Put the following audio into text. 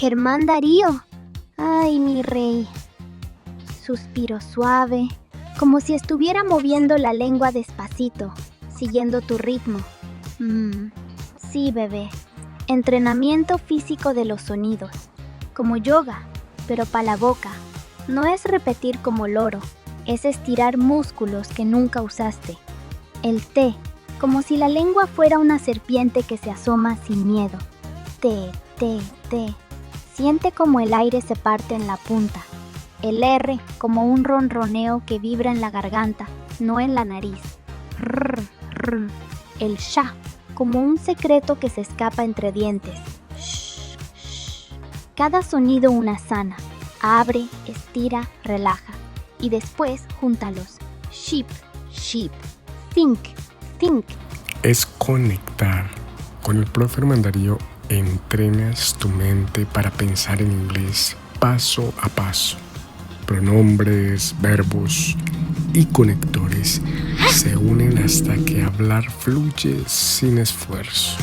Germán Darío. Ay, mi rey. Suspiro suave, como si estuviera moviendo la lengua despacito, siguiendo tu ritmo. Sí, bebé. Entrenamiento físico de los sonidos. Como yoga, pero para la boca. No es repetir como loro, es estirar músculos que nunca usaste. El té, como si la lengua fuera una serpiente que se asoma sin miedo. Té, té, té. Siente como el aire se parte en la punta. El R como un ronroneo que vibra en la garganta, no en la nariz. Rrr, rrr. El sha, como un secreto que se escapa entre dientes. Shh, shh. Cada sonido una sana. Abre, estira, relaja. Y después júntalos. Sheep, sheep. Think, think. Es conectar. Con el profe Germán Darío entrenas tu mente para pensar en inglés paso a paso. Pronombres, verbos y conectores se unen hasta que hablar fluye sin esfuerzo.